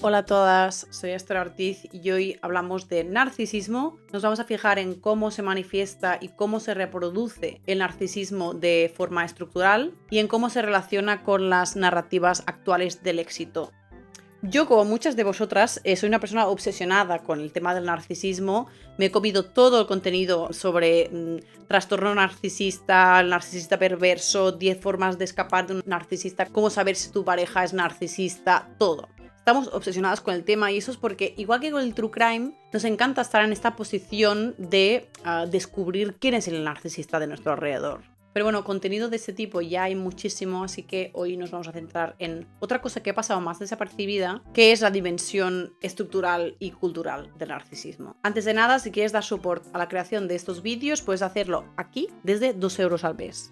Hola a todas, soy Esther Ortiz y hoy hablamos de narcisismo. Nos vamos a fijar en cómo se manifiesta y cómo se reproduce el narcisismo de forma estructural y en cómo se relaciona con las narrativas actuales del éxito. Yo, como muchas de vosotras, soy una persona obsesionada con el tema del narcisismo. Me he comido todo el contenido sobre trastorno narcisista, el narcisista perverso, 10 formas de escapar de un narcisista, cómo saber si tu pareja es narcisista, todo. Estamos obsesionadas con el tema y eso es porque, igual que con el True Crime, nos encanta estar en esta posición de descubrir quién es el narcisista de nuestro alrededor. Pero bueno, contenido de este tipo ya hay muchísimo, así que hoy nos vamos a centrar en otra cosa que ha pasado más desapercibida, que es la dimensión estructural y cultural del narcisismo. Antes de nada, si quieres dar soporte a la creación de estos vídeos, puedes hacerlo aquí desde 2 euros al mes.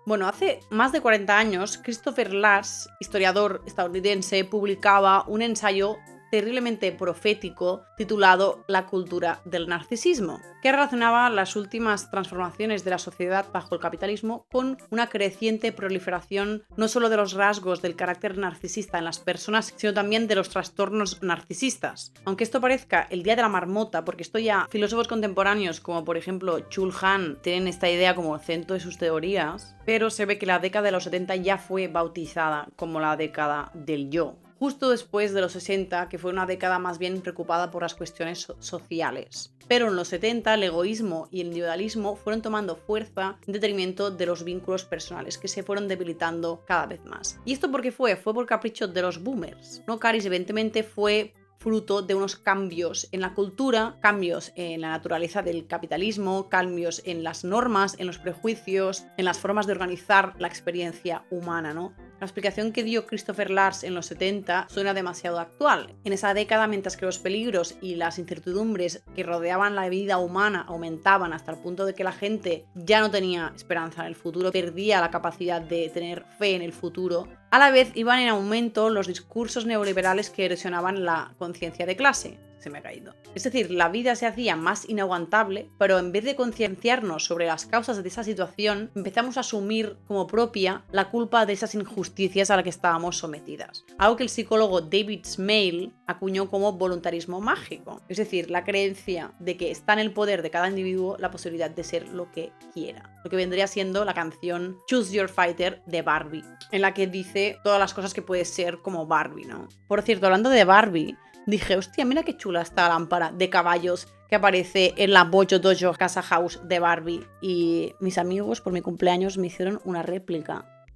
Bueno, hace más de 40 años, Christopher Lasch, historiador estadounidense, publicaba un ensayo terriblemente profético titulado La cultura del narcisismo, que relacionaba las últimas transformaciones de la sociedad bajo el capitalismo con una creciente proliferación no solo de los rasgos del carácter narcisista en las personas, sino también de los trastornos narcisistas. Aunque esto parezca el día de la marmota, porque esto ya filósofos contemporáneos como por ejemplo Chul Han tienen esta idea como centro de sus teorías, pero se ve que la década de los 70 ya fue bautizada como la década del yo. Justo después de los 60, que fue una década más bien preocupada por las cuestiones sociales. Pero en los 70 el egoísmo y el individualismo fueron tomando fuerza en detrimento de los vínculos personales, que se fueron debilitando cada vez más. ¿Y esto por qué fue? Fue por capricho de los boomers, ¿no, Caris? Evidentemente fue fruto de unos cambios en la cultura, cambios en la naturaleza del capitalismo, cambios en las normas, en los prejuicios, en las formas de organizar la experiencia humana, ¿no? La explicación que dio Christopher Lasch en los 70 suena demasiado actual. En esa década, mientras que los peligros y las incertidumbres que rodeaban la vida humana aumentaban hasta el punto de que la gente ya no tenía esperanza en el futuro, perdía la capacidad de tener fe en el futuro, a la vez iban en aumento los discursos neoliberales que erosionaban la conciencia de clase. Se me ha caído. Es decir, la vida se hacía más inaguantable, pero en vez de concienciarnos sobre las causas de esa situación, empezamos a asumir como propia la culpa de esas injusticias a las que estábamos sometidas. Algo que el psicólogo David Smale acuñó como voluntarismo mágico. Es decir, la creencia de que está en el poder de cada individuo la posibilidad de ser lo que quiera. Lo que vendría siendo la canción Choose Your Fighter de Barbie, en la que dice todas las cosas que puede ser como Barbie, ¿no? Por cierto, hablando de Barbie, dije, hostia, mira qué chula esta lámpara de caballos que aparece en la Bojo Dojo Casa House de Barbie. Y mis amigos por mi cumpleaños me hicieron una réplica.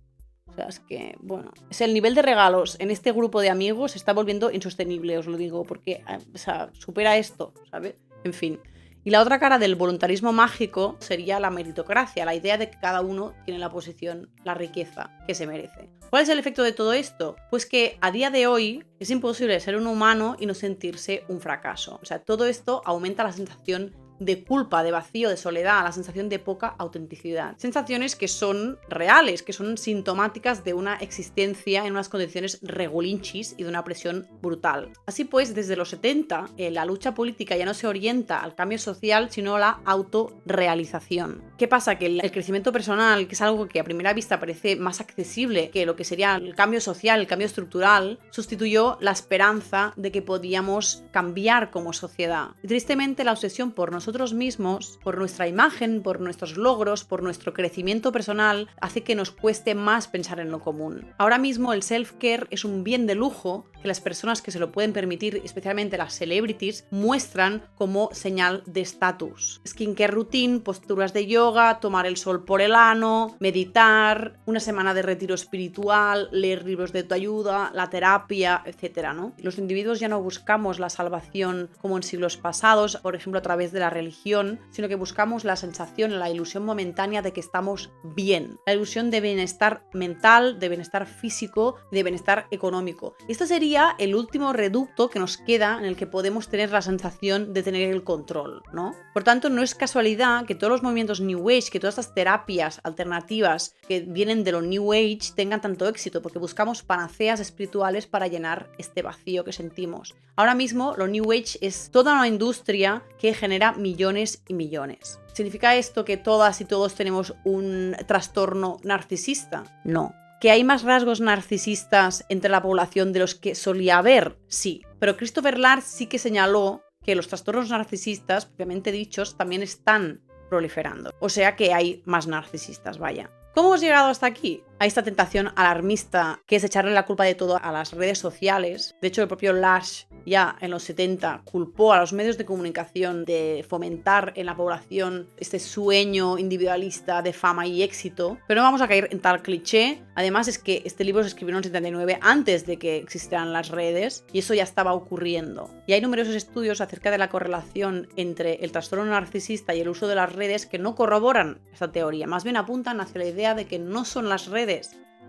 O sea, es que, bueno, es el nivel de regalos en este grupo de amigos se está volviendo insostenible, os lo digo, porque, o sea, supera esto, ¿sabes? En fin. Y la otra cara del voluntarismo mágico sería la meritocracia, la idea de que cada uno tiene la posición, la riqueza que se merece. ¿Cuál es el efecto de todo esto? Pues que a día de hoy es imposible ser un humano y no sentirse un fracaso. O sea, todo esto aumenta la sensación de culpa, de vacío, de soledad, la sensación de poca autenticidad. Sensaciones que son reales, que son sintomáticas de una existencia en unas condiciones regulinchis y de una presión brutal. Así pues, desde los 70, la lucha política ya no se orienta al cambio social, sino a la autorrealización. ¿Qué pasa? Que el crecimiento personal, que es algo que a primera vista parece más accesible que lo que sería el cambio social, el cambio estructural, sustituyó la esperanza de que podíamos cambiar como sociedad. Y tristemente, la obsesión por nosotros mismos, por nuestra imagen, por nuestros logros, por nuestro crecimiento personal, hace que nos cueste más pensar en lo común. Ahora mismo el self-care es un bien de lujo que las personas que se lo pueden permitir, especialmente las celebrities, muestran como señal de estatus. Skincare routine, posturas de yoga, tomar el sol por el ano, meditar, una semana de retiro espiritual, leer libros de autoayuda, la terapia, etc., ¿no? Los individuos ya no buscamos la salvación como en siglos pasados, por ejemplo a través de la religión, sino que buscamos la sensación, la ilusión momentánea de que estamos bien, la ilusión de bienestar mental, de bienestar físico, de bienestar económico. Esto sería el último reducto que nos queda en el que podemos tener la sensación de tener el control, ¿no? Por tanto, no es casualidad que todos los movimientos New Age, que todas estas terapias alternativas que vienen de lo New Age tengan tanto éxito, porque buscamos panaceas espirituales para llenar este vacío que sentimos. Ahora mismo, lo New Age es toda una industria que genera millones y millones. ¿Significa esto que todas y todos tenemos un trastorno narcisista? No. ¿Que hay más rasgos narcisistas entre la población de los que solía haber? Sí, pero Christopher Large sí que señaló que los trastornos narcisistas, propiamente dichos, también están proliferando. O sea que hay más narcisistas, vaya. ¿Cómo hemos llegado hasta aquí? A esta tentación alarmista que es echarle la culpa de todo a las redes sociales. De hecho, el propio Lash ya en los 70 culpó a los medios de comunicación de fomentar en la población este sueño individualista de fama y éxito. Pero no vamos a caer en tal cliché. Además es que este libro se escribió en el 79 antes de que existieran las redes y eso ya estaba ocurriendo. Y hay numerosos estudios acerca de la correlación entre el trastorno narcisista y el uso de las redes que no corroboran esta teoría. Más bien apuntan hacia la idea de que no son las redes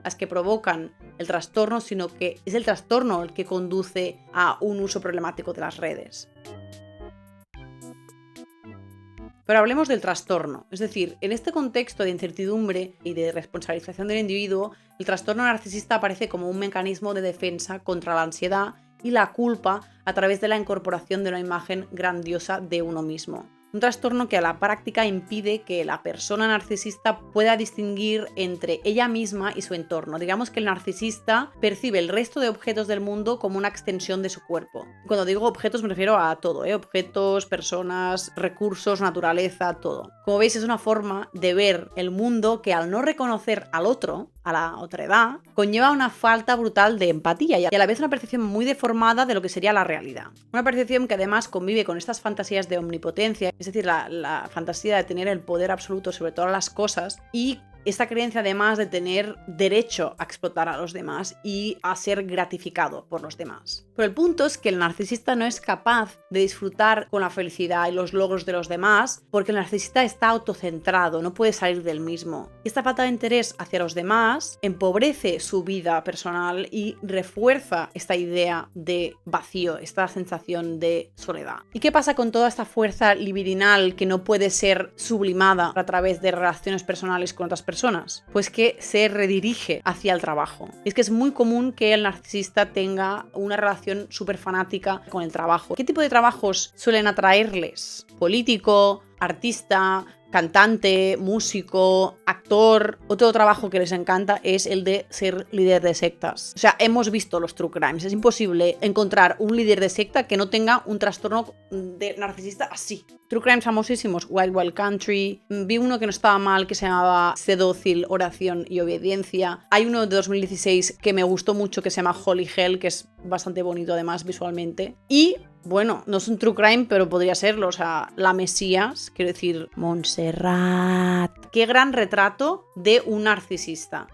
las que provocan el trastorno, sino que es el trastorno el que conduce a un uso problemático de las redes. Pero hablemos del trastorno, es decir, en este contexto de incertidumbre y de responsabilización del individuo, el trastorno narcisista aparece como un mecanismo de defensa contra la ansiedad y la culpa a través de la incorporación de una imagen grandiosa de uno mismo. Un trastorno que a la práctica impide que la persona narcisista pueda distinguir entre ella misma y su entorno. Digamos que el narcisista percibe el resto de objetos del mundo como una extensión de su cuerpo. Cuando digo objetos me refiero a todo, objetos, personas, recursos, naturaleza, todo. Como veis, es una forma de ver el mundo que al no reconocer al otro, a la otredad, conlleva una falta brutal de empatía y a la vez una percepción muy deformada de lo que sería la realidad. Una percepción que además convive con estas fantasías de omnipotencia, es decir, la fantasía de tener el poder absoluto sobre todas las cosas y esta creencia además de tener derecho a explotar a los demás y a ser gratificado por los demás. Pero el punto es que el narcisista no es capaz de disfrutar con la felicidad y los logros de los demás porque el narcisista está autocentrado, no puede salir del mismo. Y esta falta de interés hacia los demás empobrece su vida personal y refuerza esta idea de vacío, esta sensación de soledad. ¿Y qué pasa con toda esta fuerza libidinal que no puede ser sublimada a través de relaciones personales con otras personas? Pues que se redirige hacia el trabajo. Y es que es muy común que el narcisista tenga una relación súper fanática con el trabajo. ¿Qué tipo de trabajos suelen atraerles? Político, artista, cantante, músico, actor. Otro trabajo que les encanta es el de ser líder de sectas. O sea, hemos visto los true crimes. Es imposible encontrar un líder de secta que no tenga un trastorno de narcisista así. True crimes famosísimos, Wild Wild Country. Vi uno que no estaba mal que se llamaba Sé dócil, oración y obediencia. Hay uno de 2016 que me gustó mucho que se llama Holy Hell, que es bastante bonito además visualmente. Y bueno, no es un true crime, pero podría serlo. O sea, la Mesías, quiero decir, Montserrat. Qué gran retrato de un narcisista.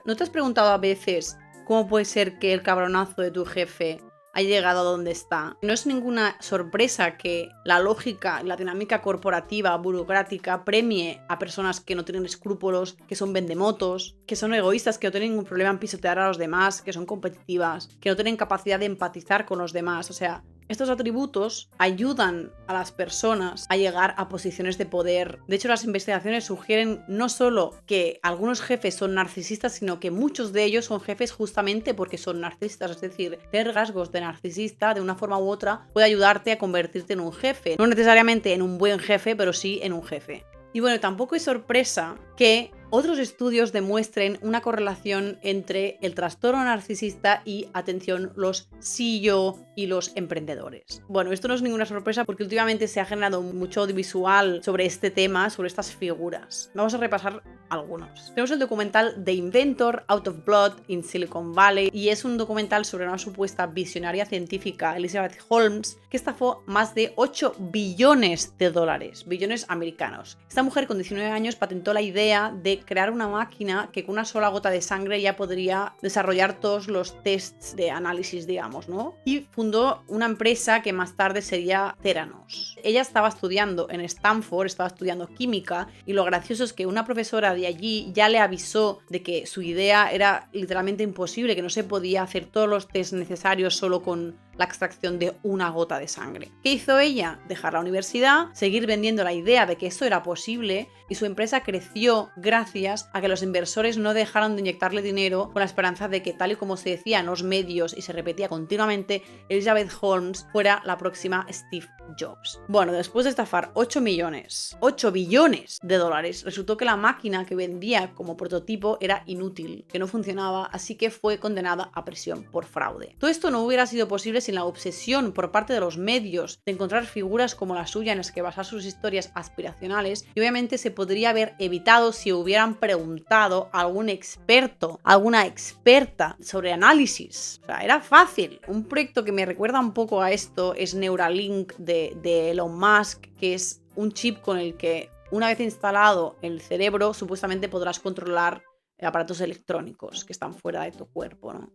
¿No te has preguntado a veces cómo puede ser que el cabronazo de tu jefe ha llegado a donde está? No es ninguna sorpresa que la lógica, la dinámica corporativa, burocrática, premie a personas que no tienen escrúpulos, que son vendemotos, que son egoístas, que no tienen ningún problema en pisotear a los demás, que son competitivas, que no tienen capacidad de empatizar con los demás. O sea, estos atributos ayudan a las personas a llegar a posiciones de poder. De hecho, las investigaciones sugieren no solo que algunos jefes son narcisistas, sino que muchos de ellos son jefes justamente porque son narcisistas. Es decir, tener rasgos de narcisista de una forma u otra puede ayudarte a convertirte en un jefe. No necesariamente en un buen jefe, pero sí en un jefe. Y bueno, tampoco es sorpresa que otros estudios demuestren una correlación entre el trastorno narcisista y, atención, los CEO y los emprendedores. Bueno, esto no es ninguna sorpresa porque últimamente se ha generado mucho audiovisual sobre este tema, sobre estas figuras. Vamos a repasar algunos. Tenemos el documental The Inventor, Out of Blood in Silicon Valley, y es un documental sobre una supuesta visionaria científica, Elizabeth Holmes, que estafó más de 8 billones de dólares, billones americanos. Esta mujer con 19 años patentó la idea de crear una máquina que con una sola gota de sangre ya podría desarrollar todos los tests de análisis, digamos, ¿no? Y fundó una empresa que más tarde sería Theranos. Ella estaba estudiando en Stanford, estaba estudiando química, y lo gracioso es que una profesora de allí ya le avisó de que su idea era literalmente imposible, que no se podía hacer todos los tests necesarios solo con la extracción de una gota de sangre. ¿Qué hizo ella? Dejar la universidad, seguir vendiendo la idea de que esto era posible, y su empresa creció gracias a que los inversores no dejaron de inyectarle dinero con la esperanza de que, tal y como se decía en los medios y se repetía continuamente, Elizabeth Holmes fuera la próxima Steve Jobs. Bueno, después de estafar 8 billones de dólares, resultó que la máquina que vendía como prototipo era inútil, que no funcionaba, así que fue condenada a prisión por fraude. Todo esto no hubiera sido posible sin la obsesión por parte de los medios de encontrar figuras como la suya en las que basar sus historias aspiracionales, y obviamente se podría haber evitado si hubieran preguntado a algún experto, alguna experta sobre análisis. O sea, era fácil. Un proyecto que me recuerda un poco a esto es Neuralink de Elon Musk, que es un chip con el que, una vez instalado en el cerebro, supuestamente podrás controlar aparatos electrónicos que están fuera de tu cuerpo, ¿no?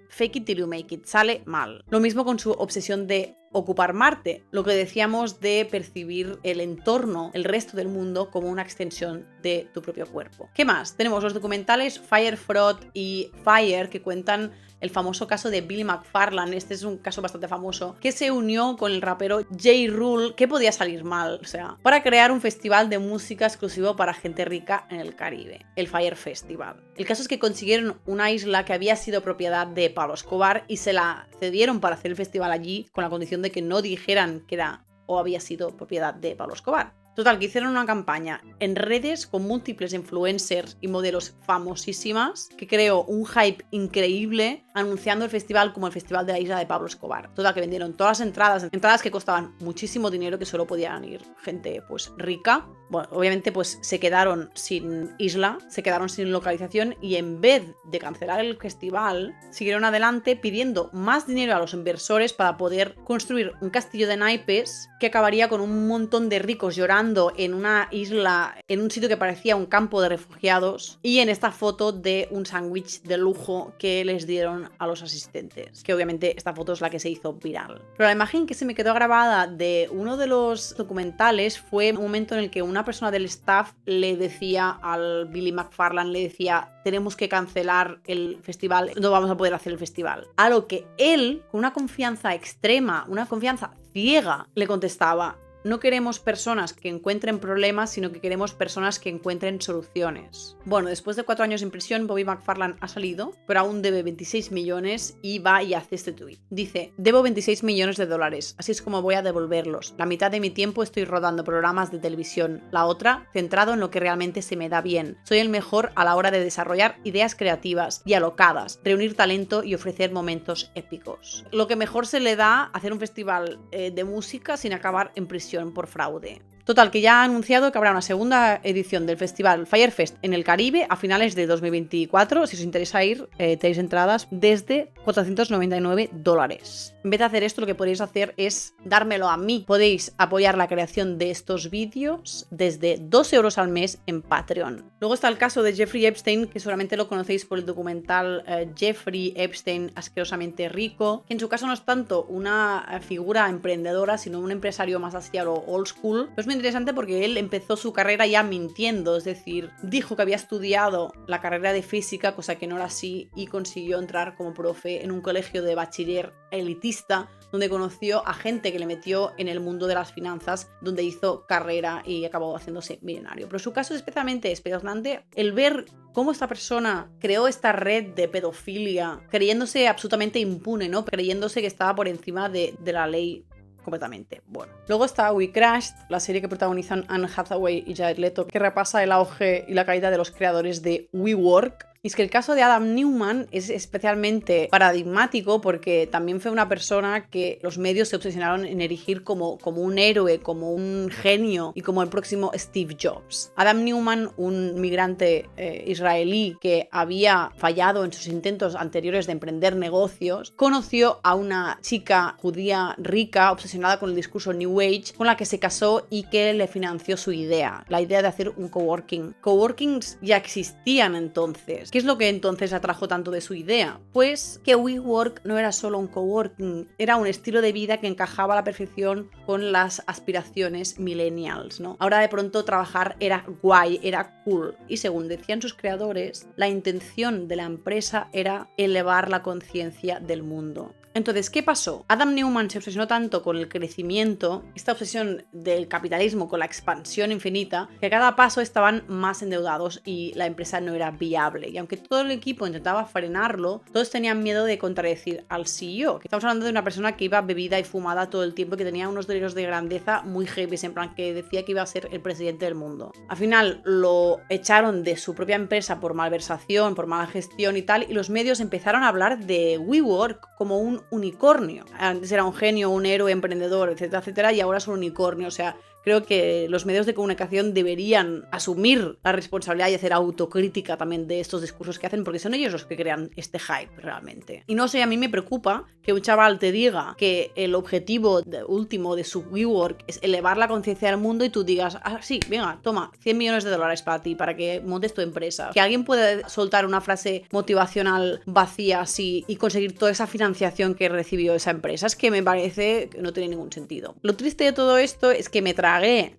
Fake it till you make it, sale mal. Lo mismo con su obsesión de ocupar Marte, lo que decíamos de percibir el entorno, el resto del mundo, como una extensión de tu propio cuerpo. ¿Qué más? Tenemos los documentales Fire Fraud y Fire, que cuentan el famoso caso de Billy McFarland. Este es un caso bastante famoso, que se unió con el rapero J. Rule, que podía salir mal, o sea, para crear un festival de música exclusivo para gente rica en el Caribe, el Fire Festival. El caso es que consiguieron una isla que había sido propiedad de Pablo Escobar y se la cedieron para hacer el festival allí, con la condición de que no dijeran que era o había sido propiedad de Pablo Escobar. Total, que hicieron una campaña en redes con múltiples influencers y modelos famosísimas, que creó un hype increíble, anunciando el festival como el festival de la isla de Pablo Escobar. Total, que vendieron todas las entradas que costaban muchísimo dinero, que solo podían ir gente pues rica. Bueno, obviamente pues se quedaron sin isla, se quedaron sin localización, y en vez de cancelar el festival, siguieron adelante pidiendo más dinero a los inversores para poder construir un castillo de naipes que acabaría con un montón de ricos llorando en una isla, en un sitio que parecía un campo de refugiados, y en esta foto de un sándwich de lujo que les dieron a los asistentes, que obviamente esta foto es la que se hizo viral. Pero la imagen que se me quedó grabada de uno de los documentales fue un momento en el que una persona del staff le decía al Billy McFarland, le decía: tenemos que cancelar el festival, no vamos a poder hacer el festival. A lo que él, con una confianza extrema, una confianza ciega, le contestaba: no queremos personas que encuentren problemas, sino que queremos personas que encuentren soluciones. Bueno, después de 4 años en prisión, Bobby McFarland ha salido, pero aún debe 26 millones y va y hace este tuit. Dice: debo 26 millones de dólares, así es como voy a devolverlos. La mitad de mi tiempo estoy rodando programas de televisión, la otra centrado en lo que realmente se me da bien. Soy el mejor a la hora de desarrollar ideas creativas y alocadas, reunir talento y ofrecer momentos épicos. Lo que mejor se le da, hacer un festival de música sin acabar en prisión por fraude. Total, que ya ha anunciado que habrá una segunda edición del festival Firefest en el Caribe a finales de 2024. Si os interesa ir, tenéis entradas desde $499. En vez de hacer esto, lo que podéis hacer es dármelo a mí. Podéis apoyar la creación de estos vídeos desde 2 euros al mes en Patreon. Luego está el caso de Jeffrey Epstein, que seguramente lo conocéis por el documental Jeffrey Epstein, asquerosamente rico, que en su caso no es tanto una figura emprendedora, sino un empresario más hacia lo old school. Pues muy interesante porque él empezó su carrera ya mintiendo, es decir, dijo que había estudiado la carrera de física, cosa que no era así, y consiguió entrar como profe en un colegio de bachiller elitista, donde conoció a gente que le metió en el mundo de las finanzas, donde hizo carrera y acabó haciéndose millonario. Pero su caso es especialmente espeluznante el ver cómo esta persona creó esta red de pedofilia, creyéndose absolutamente impune, ¿no? Creyéndose que estaba por encima de la ley completamente. Bueno, luego está We Crashed, la serie que protagonizan Anne Hathaway y Jared Leto, que repasa el auge y la caída de los creadores de WeWork. Y es que el caso de Adam Neumann es especialmente paradigmático porque también fue una persona que los medios se obsesionaron en erigir como un héroe, como un genio y como el próximo Steve Jobs. Adam Neumann, un migrante israelí que había fallado en sus intentos anteriores de emprender negocios, conoció a una chica judía rica, obsesionada con el discurso New Age, con la que se casó y que le financió su idea, la idea de hacer un coworking. Coworkings ya existían entonces. ¿Qué es lo que entonces atrajo tanto de su idea? Pues que WeWork no era solo un coworking, era un estilo de vida que encajaba a la perfección con las aspiraciones millennials, ¿no? Ahora de pronto trabajar era guay, era cool. Y según decían sus creadores, la intención de la empresa era elevar la conciencia del mundo. Entonces, ¿qué pasó? Adam Neumann se obsesionó tanto con el crecimiento, esta obsesión del capitalismo con la expansión infinita, que a cada paso estaban más endeudados y la empresa no era viable. Y aunque todo el equipo intentaba frenarlo, todos tenían miedo de contradecir al CEO. Que estamos hablando de una persona que iba bebida y fumada todo el tiempo, que tenía unos delirios de grandeza muy heavy, en plan que decía que iba a ser el presidente del mundo. Al final lo echaron de su propia empresa por malversación, por mala gestión y tal, y los medios empezaron a hablar de WeWork como un unicornio. Antes era un genio, un héroe, emprendedor, etcétera, etcétera, y ahora es un unicornio. O sea, creo que los medios de comunicación deberían asumir la responsabilidad y hacer autocrítica también de estos discursos que hacen, porque son ellos los que crean este hype realmente. Y no sé, a mí me preocupa que un chaval te diga que el objetivo último de su WeWork es elevar la conciencia del mundo y tú digas, ah, sí, venga, toma, $100 millones para ti, para que montes tu empresa. Que alguien pueda soltar una frase motivacional vacía así y conseguir toda esa financiación que recibió esa empresa, es que me parece que no tiene ningún sentido. Lo triste de todo esto es que me tragué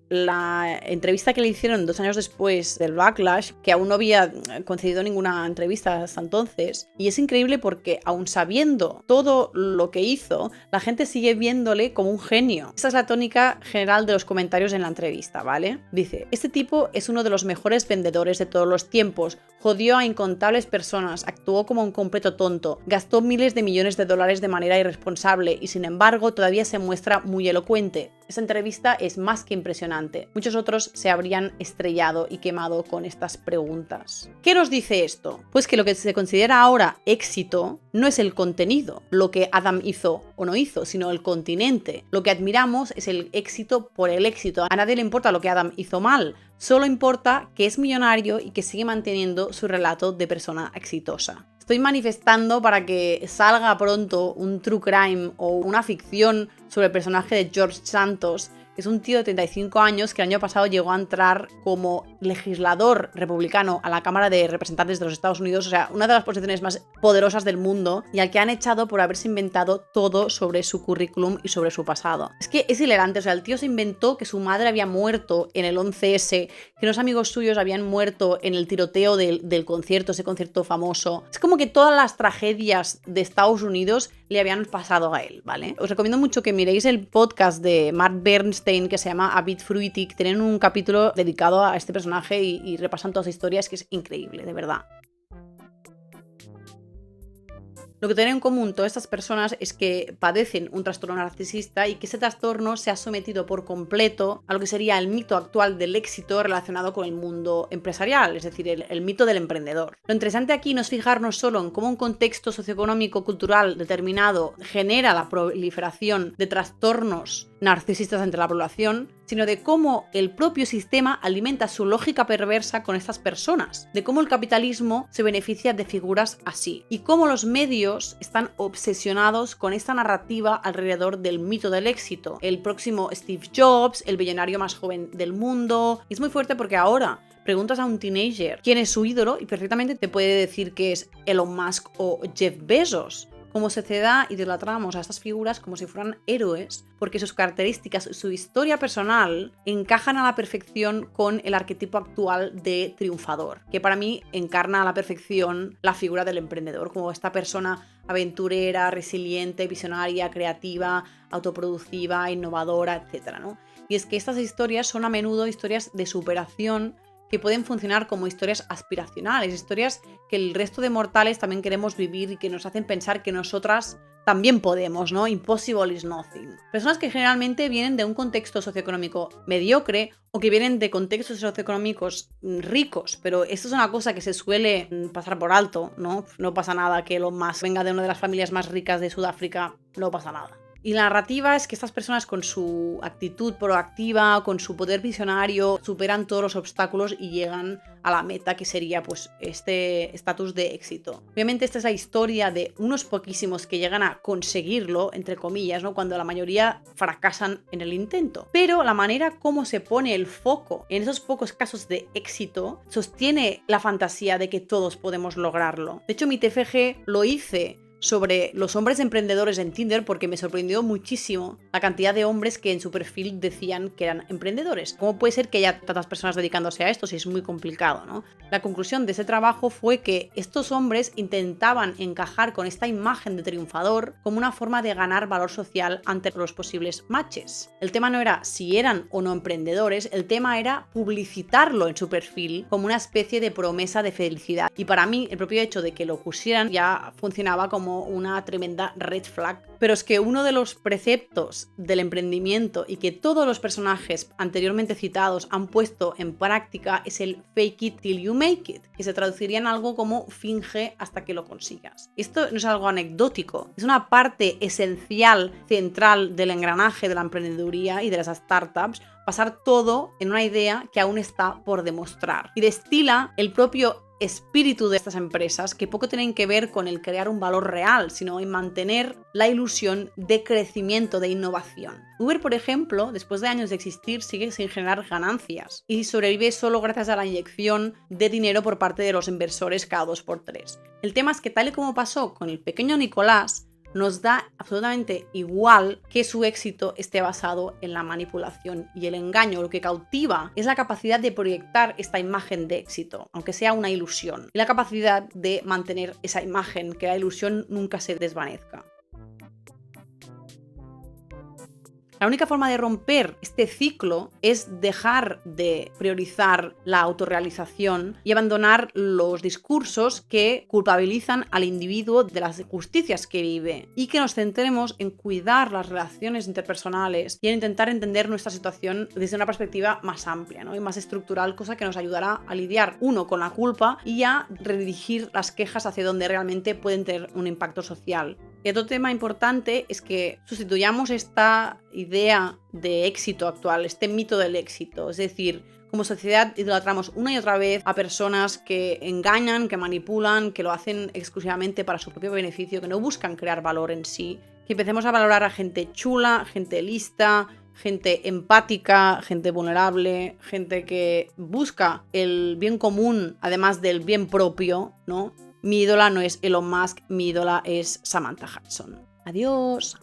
la entrevista que le hicieron 2 años después del Backlash, que aún no había concedido ninguna entrevista hasta entonces, y es increíble porque aún sabiendo todo lo que hizo, la gente sigue viéndole como un genio. Esa es la tónica general de los comentarios en la entrevista, ¿vale? Dice, este tipo es uno de los mejores vendedores de todos los tiempos, jodió a incontables personas, actuó como un completo tonto, gastó miles de millones de dólares de manera irresponsable y sin embargo todavía se muestra muy elocuente. Esta entrevista es más que impresionante. Muchos otros se habrían estrellado y quemado con estas preguntas. ¿Qué nos dice esto? Pues que lo que se considera ahora éxito no es el contenido, lo que Adam hizo o no hizo, sino el continente. Lo que admiramos es el éxito por el éxito. A nadie le importa lo que Adam hizo mal, solo importa que es millonario y que sigue manteniendo su relato de persona exitosa. Estoy manifestando para que salga pronto un true crime o una ficción sobre el personaje de George Santos, que es un tío de 35 años que el año pasado llegó a entrar como legislador republicano a la Cámara de Representantes de los Estados Unidos, o sea, una de las posiciones más poderosas del mundo, y al que han echado por haberse inventado todo sobre su currículum y sobre su pasado. Es que es hilarante, o sea, el tío se inventó que su madre había muerto en el 11S, que unos amigos suyos habían muerto en el tiroteo del concierto, ese concierto famoso. Es como que todas las tragedias de Estados Unidos le habían pasado a él, ¿vale? Os recomiendo mucho que miréis el podcast de Mark Bernstein que se llama A Bit Fruity, que tienen un capítulo dedicado a este personaje y repasan todas las historias, que es increíble, de verdad. Lo que tienen en común todas estas personas es que padecen un trastorno narcisista y que ese trastorno se ha sometido por completo a lo que sería el mito actual del éxito relacionado con el mundo empresarial, es decir, el mito del emprendedor. Lo interesante aquí no es fijarnos solo en cómo un contexto socioeconómico cultural determinado genera la proliferación de trastornos narcisistas entre la población, sino de cómo el propio sistema alimenta su lógica perversa con estas personas, de cómo el capitalismo se beneficia de figuras así, y cómo los medios están obsesionados con esta narrativa alrededor del mito del éxito. El próximo Steve Jobs, el billonario más joven del mundo. Y es muy fuerte porque ahora preguntas a un teenager quién es su ídolo y perfectamente te puede decir que es Elon Musk o Jeff Bezos. Como sociedad idolatramos a estas figuras como si fueran héroes, porque sus características, su historia personal encajan a la perfección con el arquetipo actual de triunfador, que para mí encarna a la perfección la figura del emprendedor, como esta persona aventurera, resiliente, visionaria, creativa, autoproductiva, innovadora, etc., ¿no? Y es que estas historias son a menudo historias de superación que pueden funcionar como historias aspiracionales, historias que el resto de mortales también queremos vivir y que nos hacen pensar que nosotras también podemos, ¿no? Impossible is nothing. Personas que generalmente vienen de un contexto socioeconómico mediocre o que vienen de contextos socioeconómicos ricos, pero esto es una cosa que se suele pasar por alto, ¿no? No pasa nada que Elon Musk venga de una de las familias más ricas de Sudáfrica, no pasa nada. Y la narrativa es que estas personas con su actitud proactiva, con su poder visionario, superan todos los obstáculos y llegan a la meta, que sería pues este estatus de éxito. Obviamente esta es la historia de unos poquísimos que llegan a conseguirlo, entre comillas, ¿no? Cuando la mayoría fracasan en el intento. Pero la manera como se pone el foco en esos pocos casos de éxito sostiene la fantasía de que todos podemos lograrlo. De hecho, mi TFG lo hice sobre los hombres emprendedores en Tinder porque me sorprendió muchísimo la cantidad de hombres que en su perfil decían que eran emprendedores. ¿Cómo puede ser que haya tantas personas dedicándose a esto si es muy complicado, ¿no? La conclusión de ese trabajo fue que estos hombres intentaban encajar con esta imagen de triunfador como una forma de ganar valor social ante los posibles matches. El tema no era si eran o no emprendedores, el tema era publicitarlo en su perfil como una especie de promesa de felicidad. Y para mí el propio hecho de que lo pusieran ya funcionaba como una tremenda red flag. Pero es que uno de los preceptos del emprendimiento y que todos los personajes anteriormente citados han puesto en práctica es el fake it till you make it, que se traduciría en algo como finge hasta que lo consigas. Esto no es algo anecdótico, es una parte esencial, central del engranaje de la emprendeduría y de las startups, pasar todo en una idea que aún está por demostrar. Y destila el propio espíritu de estas empresas, que poco tienen que ver con el crear un valor real, sino en mantener la ilusión de crecimiento, de innovación. Uber, por ejemplo, después de años de existir, sigue sin generar ganancias y sobrevive solo gracias a la inyección de dinero por parte de los inversores cada 2x3. El tema es que, tal y como pasó con el pequeño Nicolás, nos da absolutamente igual que su éxito esté basado en la manipulación y el engaño. Lo que cautiva es la capacidad de proyectar esta imagen de éxito, aunque sea una ilusión, y la capacidad de mantener esa imagen, que la ilusión nunca se desvanezca. La única forma de romper este ciclo es dejar de priorizar la autorrealización y abandonar los discursos que culpabilizan al individuo de las injusticias que vive, y que nos centremos en cuidar las relaciones interpersonales y en intentar entender nuestra situación desde una perspectiva más amplia, ¿no? Y más estructural, cosa que nos ayudará a lidiar, uno, con la culpa y a redirigir las quejas hacia donde realmente pueden tener un impacto social. Y otro tema importante es que sustituyamos esta idea de éxito actual, este mito del éxito. Es decir, como sociedad idolatramos una y otra vez a personas que engañan, que manipulan, que lo hacen exclusivamente para su propio beneficio, que no buscan crear valor en sí. Que empecemos a valorar a gente chula, gente lista, gente empática, gente vulnerable, gente que busca el bien común además del bien propio, ¿no? Mi ídola no es Elon Musk, mi ídola es Samantha Hudson. Adiós.